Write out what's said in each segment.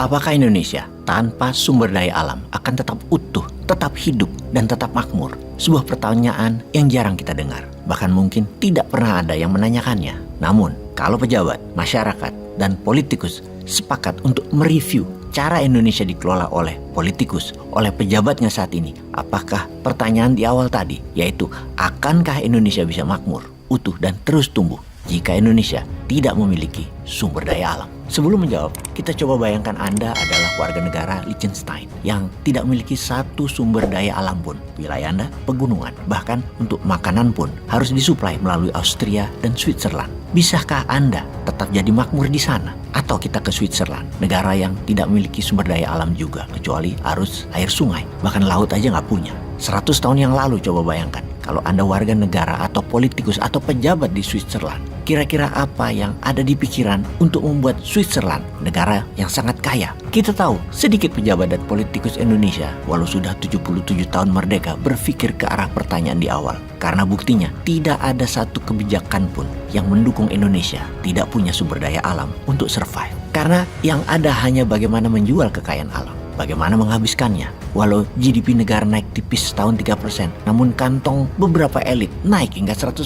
Apakah Indonesia tanpa sumber daya alam akan tetap utuh, tetap hidup, dan tetap makmur? Sebuah pertanyaan yang jarang kita dengar. Bahkan mungkin tidak pernah ada yang menanyakannya. Namun, kalau pejabat, masyarakat, dan politikus sepakat untuk mereview cara Indonesia dikelola oleh politikus, oleh pejabatnya saat ini, apakah pertanyaan di awal tadi, yaitu akankah Indonesia bisa makmur, utuh, dan terus tumbuh jika Indonesia tidak memiliki sumber daya alam? Sebelum menjawab, kita coba bayangkan Anda adalah warga negara Liechtenstein yang tidak memiliki satu sumber daya alam pun. Wilayah Anda pegunungan, bahkan untuk makanan pun harus disuplai melalui Austria dan Switzerland. Bisakah Anda tetap jadi makmur di sana? Atau kita ke Switzerland, negara yang tidak memiliki sumber daya alam juga, kecuali arus air sungai, bahkan laut aja nggak punya. 100 tahun yang lalu coba bayangkan, kalau Anda warga negara atau politikus atau pejabat di Switzerland, kira-kira apa yang ada di pikiran untuk membuat Switzerland negara yang sangat kaya? Kita tahu sedikit pejabat dan politikus Indonesia walau sudah 77 tahun merdeka berpikir ke arah pertanyaan di awal. Karena buktinya tidak ada satu kebijakan pun yang mendukung Indonesia tidak punya sumber daya alam untuk survive. Karena yang ada hanya bagaimana menjual kekayaan alam, bagaimana menghabiskannya. Walau GDP negara naik tipis setahun 3%, namun kantong beberapa elit naik hingga 100%.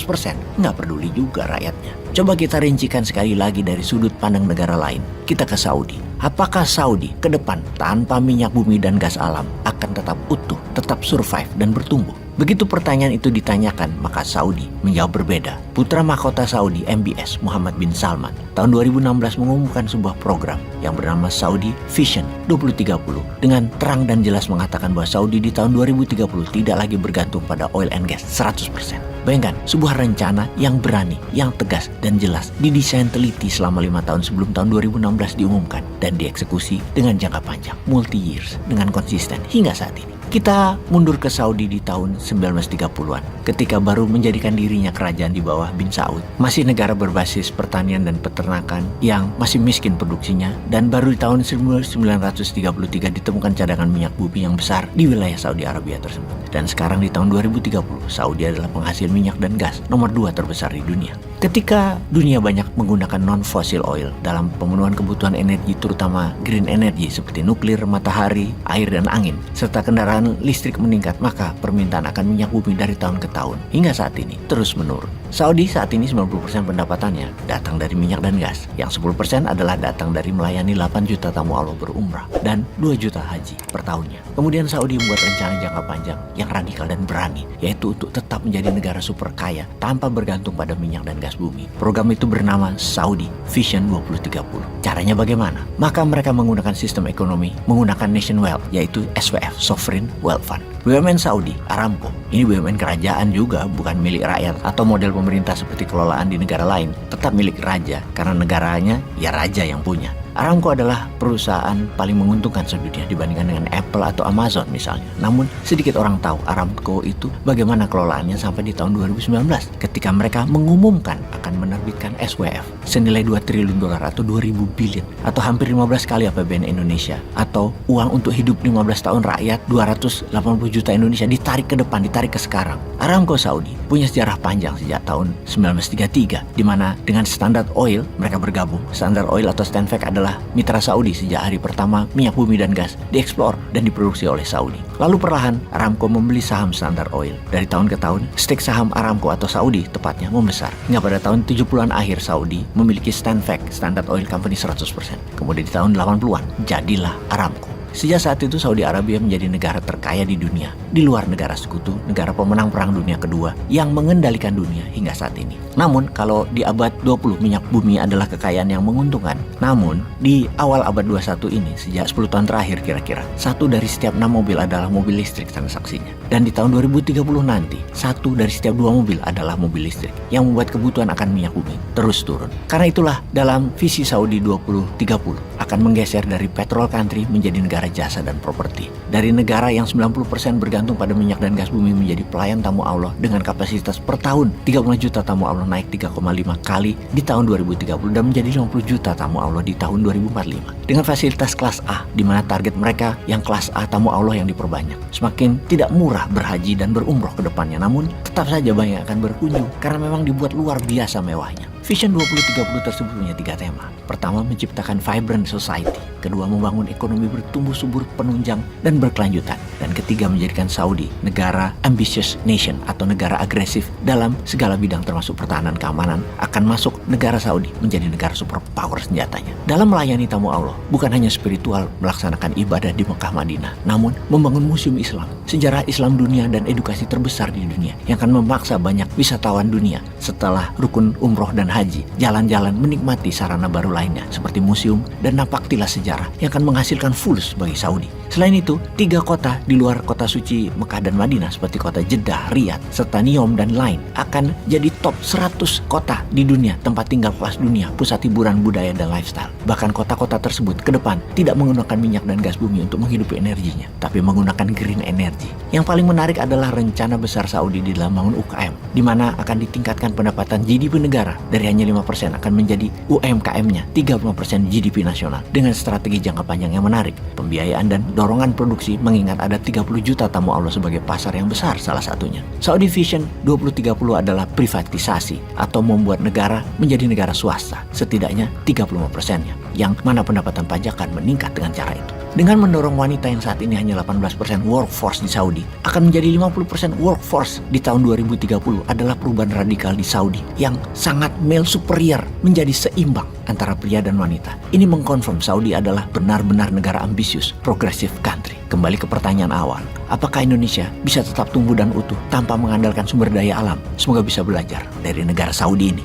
Nggak peduli juga rakyatnya. Coba kita rincikan sekali lagi dari sudut pandang negara lain. Kita ke Saudi. Apakah Saudi ke depan tanpa minyak bumi dan gas alam akan tetap utuh, tetap survive dan bertumbuh? Begitu pertanyaan itu ditanyakan, maka Saudi menjawab berbeda. Putra mahkota Saudi MBS Muhammad bin Salman tahun 2016 mengumumkan sebuah program yang bernama Saudi Vision 2030 dengan terang dan jelas mengatakan bahwa Saudi di tahun 2030 tidak lagi bergantung pada oil and gas 100%. Bayangkan, sebuah rencana yang berani, yang tegas dan jelas didesain teliti selama 5 tahun sebelum tahun 2016 diumumkan dan dieksekusi dengan jangka panjang, multi years, dengan konsisten hingga saat ini. Kita mundur ke Saudi di tahun 1930-an ketika baru menjadikan dirinya kerajaan di bawah bin Saud. Masih negara berbasis pertanian dan peternakan yang masih miskin produksinya, dan baru di tahun 1933 ditemukan cadangan minyak bumi yang besar di wilayah Saudi Arabia tersebut. Dan sekarang di tahun 2030, Saudi adalah penghasil minyak dan gas nomor 2 terbesar di dunia. Ketika dunia banyak menggunakan non-fossil oil dalam pemenuhan kebutuhan energi, terutama green energy seperti nuklir, matahari, air, dan angin, serta kendaraan listrik meningkat, maka permintaan akan minyak bumi dari tahun ke tahun hingga saat ini terus menurun. Saudi saat ini 90% pendapatannya datang dari minyak dan gas, yang 10% adalah datang dari melayani 8 juta tamu Allah berumrah dan 2 juta haji per tahunnya. Kemudian Saudi membuat rencana jangka panjang yang radikal dan berani, yaitu untuk tetap menjadi negara super kaya tanpa bergantung pada minyak dan gas bumi. Program itu bernama Saudi Vision 2030. Caranya bagaimana? Maka mereka menggunakan sistem ekonomi, menggunakan nation wealth, yaitu SWF, Sovereign Wealth Fund. BUMN Saudi, Aramco, ini BUMN kerajaan juga, bukan milik rakyat atau model pemerintah seperti kelolaan di negara lain, tetap milik raja karena negaranya ya raja yang punya. Aramco adalah perusahaan paling menguntungkan sedunia dibandingkan dengan Apple atau Amazon misalnya. Namun sedikit orang tahu Aramco itu bagaimana kelolaannya sampai di tahun 2019 ketika mereka mengumumkan akan menerbitkan SWF senilai 2 triliun dolar atau 2.000 billion atau hampir 15 kali APBN Indonesia, atau uang untuk hidup 15 tahun rakyat 280 juta Indonesia ditarik ke depan, ditarik ke sekarang. Aramco Saudi punya sejarah panjang sejak tahun 1933 di mana dengan Standard Oil mereka bergabung. Standard Oil atau Stanvac adalah mitra Saudi sejak hari pertama minyak bumi dan gas dieksplor dan diproduksi oleh Saudi. Lalu perlahan Aramco membeli saham Standard Oil. Dari tahun ke tahun, stake saham Aramco atau Saudi tepatnya membesar. Hingga pada tahun 70-an akhir Saudi memiliki Stanvac, Standard Oil Company 100%. Kemudian di tahun 80-an jadilah Aramco. Sejak saat itu Saudi Arabia menjadi negara terkaya di dunia, di luar negara sekutu, negara pemenang Perang Dunia Kedua yang mengendalikan dunia hingga saat ini. Namun kalau di abad 20 minyak bumi adalah kekayaan yang menguntungkan, namun di awal abad 21 ini, sejak 10 tahun terakhir kira-kira, 1 dari setiap 6 mobil adalah mobil listrik transaksinya. Dan di tahun 2030 nanti, 1 dari setiap 2 mobil adalah mobil listrik, yang membuat kebutuhan akan minyak bumi terus turun. Karena itulah dalam visi Saudi 2030 akan menggeser dari petrol country menjadi negara jasa dan properti. Dari negara yang 90% bergantung pada minyak dan gas bumi menjadi pelayan tamu Allah dengan kapasitas per tahun 30 juta tamu Allah naik 3,5 kali di tahun 2030 dan menjadi 50 juta tamu Allah di tahun 2045. Dengan fasilitas kelas A, di mana target mereka yang kelas A tamu Allah yang diperbanyak. Semakin tidak murah berhaji dan berumroh ke depannya, namun tetap saja banyak akan berkunjung karena memang dibuat luar biasa mewahnya. Vision 2030 tersebut punya 3 tema. Pertama, menciptakan vibrant society. Kedua, membangun ekonomi bertumbuh subur, penunjang, dan berkelanjutan. Dan ketiga, menjadikan Saudi negara ambitious nation atau negara agresif dalam segala bidang termasuk pertahanan keamanan. Akan masuk negara Saudi menjadi negara superpower senjatanya. Dalam melayani tamu Allah, bukan hanya spiritual melaksanakan ibadah di Mekah Madinah, namun membangun museum Islam, sejarah Islam dunia dan edukasi terbesar di dunia yang akan memaksa banyak wisatawan dunia setelah rukun umroh dan haji, jalan-jalan menikmati sarana baru lainnya seperti museum dan napak tilas sejarah yang akan menghasilkan fulus bagi Saudi. Selain itu, 3 kota di luar kota suci Mekah dan Madinah seperti kota Jeddah, Riyadh, serta Neom dan lain akan jadi top 100 kota di dunia tempat tinggal kelas dunia, pusat hiburan, budaya, dan lifestyle. Bahkan kota-kota tersebut ke depan tidak menggunakan minyak dan gas bumi untuk menghidupi energinya, tapi menggunakan green energy. Yang paling menarik adalah rencana besar Saudi di dalam membangun UKM, di mana akan ditingkatkan pendapatan GDP negara dari hanya 5% akan menjadi UMKM-nya 35% GDP nasional dengan strategi jangka panjang yang menarik, pembiayaan dan dorongan produksi mengingat ada 30 juta tamu Allah sebagai pasar yang besar salah satunya. Saudi Vision 2030 adalah privatisasi atau membuat negara menjadi negara swasta, setidaknya 35%-nya, yang mana pendapatan pajak akan meningkat dengan cara itu. Dengan mendorong wanita yang saat ini hanya 18% workforce di Saudi akan menjadi 50% workforce di tahun 2030 adalah perubahan radikal di Saudi yang sangat male superior menjadi seimbang antara pria dan wanita. Ini mengkonfirm Saudi adalah benar-benar negara ambisius, progressive country. Kembali ke pertanyaan awal, apakah Indonesia bisa tetap tumbuh dan utuh tanpa mengandalkan sumber daya alam? Semoga bisa belajar dari negara Saudi ini.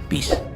Peace.